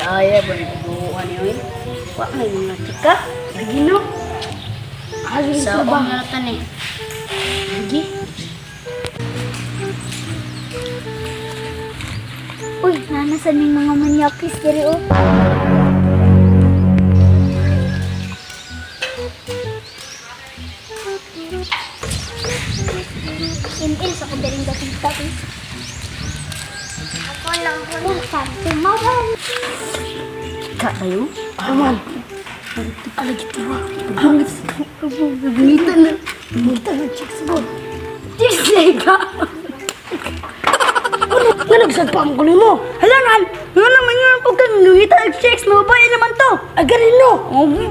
Daya ba nagbubuhan niyo eh? Wak may mga chika. Lagi no. Sa umaratan eh. Lagi. Uy, nanasan yung mga manyakis diri oh. Impil sa kudaling dating tapis. Ako lang ko na tumawan. Ka tayo? Aman. Ito pala gitu ha. Bangit. Bangita na. Bangita na chicks mo. Chicks lega. Nga nagsagpang ko mo. Hala nan. Nga naman yung pagkanungita ng chicks. Mababae naman to. Agarin no.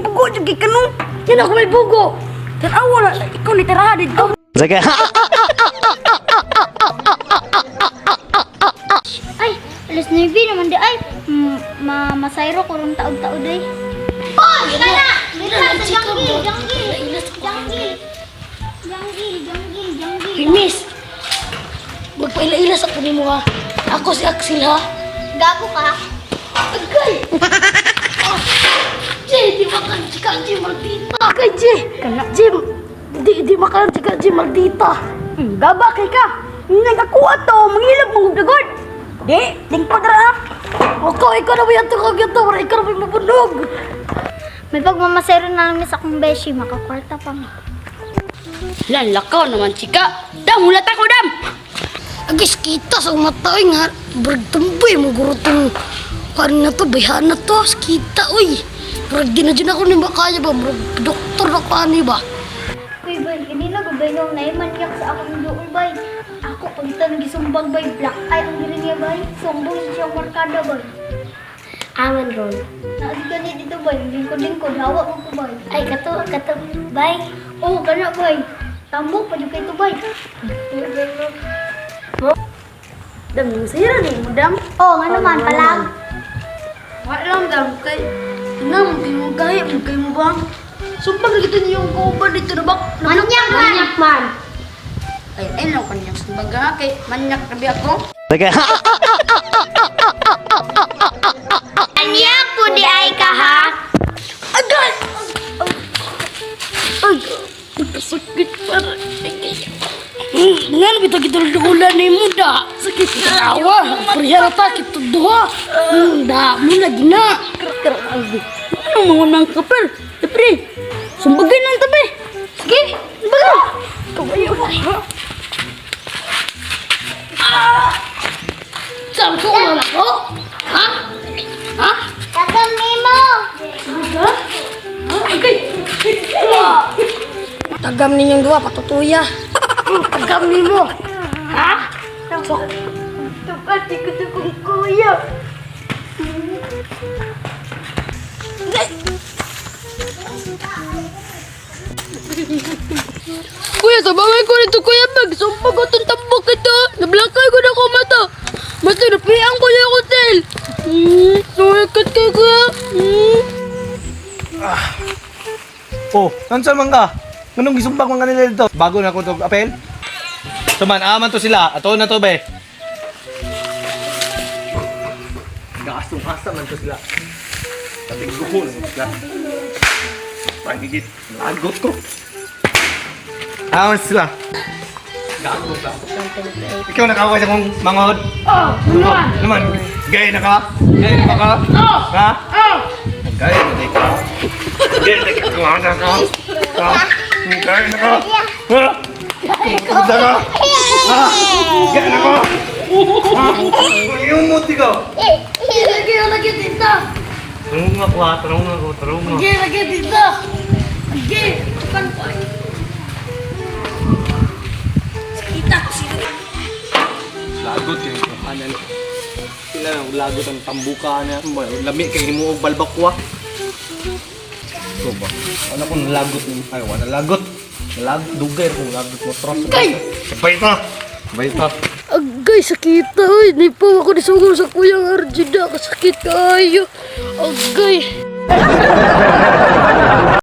Bugo yung kikano. Yan ako may bugo. Tanawa na. Ikaw nitiraha dito. Sige. Ay, alas 9 naman di ay. Masayro ko rin taod-taod ay. Oh, ika na! Dito sa Janggil. Miss. Magpaila-ila sa kunin mo ha. Ako si Axel ha. Gago ka? Agay! Jay, di makan chika Jay maldita. Agay Jay! Jim! Di makan chika Jay maldita. Gaba kay ka. Nagakuha to. Mangilap mong gagod. Di, tingpag ra ha. Ikaw na ba yan ito kagyan to? Ikaw na ba yung mabunog? May pagmamasayro na lang sa akong beshi, makakwarta pa mo. Lakaw naman chika. Dam, hulat ako dam! Agis kita sa matay nga bertumboy mo guro tong kan na to bayhan na to kita uy brag di na dyan ako ni makaya ba brag doktor na pani ba Uy, bay, kanina gabay nung naimanyak sa akong doon, bay. Ako, pag ito nagisumbag, bay, black eye ang diri niya, bay. Sumbong siya markada, bay. aman ron Naadi ka ni dito, bay. Lingkod-lingkod, hawa mo ko, bay. ay kato bay Oo, kana, bay. Tambok pa dyan kayo, bay. Dam, masira ni mo dam. Oo, nga naman, palang. Wala lang dam kay nang di mo kaya mo kay mo bang. Sumpag na kita niyong kuban dito na bak. Manyak man. Ay lang kanyang sumpag ha kay manyak tabi ako. Sige. Manyak po di ay ka, ha? Agay! Ay! Sakit para. Ngayon kita lugulan ni mo da. Sakit ka awa. Priyarata kita doha. Da mo lagi na. Ano mga nang kapal? Tapri. Sumbagay ng tabi. Sige. Baga. Kabayo na. Samso na ako? Ha? Ha? Tatami mo. Ha? Okay. tagam ninyong dua patutuya Tagam ni mo. Ha? Sok. Tapati ko sa kong kuya. Kuya, sabangay ko nito kuya bag. Sumpag ko itong tambok ito. Nablakay ko na ko mata. Mas napiang ko yung hotel. Sumikat ka kuya. Oh, nansan man ka? Anong gisumbak man kanila dito? Bago na ako itong apel? Suman, aman to sila. Ato na to, be. Gasong-asa man to sila. Tabing guhol sila. Pagigit, lagot ko. Aman sila. Gago ka. Ikaw nakaway sa kong mangod? Naman, gaya na ka? Gaya na ka? Ha? Gaya na ka? Gaya na ka? Ha? Gaya na ka? Ha? Gaya na ka? Ha? Gaya na ka? Ha? Yung muti ka? Lagi dito. Tarong ako ha, tarong ako. Lagi dito. Lagi. Kapan po. Lagot kayo yung kahanan. Sila ang lagot ang tambuka niya. Lami kayo himuog balbakwa. So ba? Ano kung lagot ni? Ay, wala lagot. Lagot, dugay kung lagot mo. Sabay ta! Sabay ta! Agay, sakit na. Hindi pa ako nisugol sa kuyang Arjida. Kasakit kayo. Agay.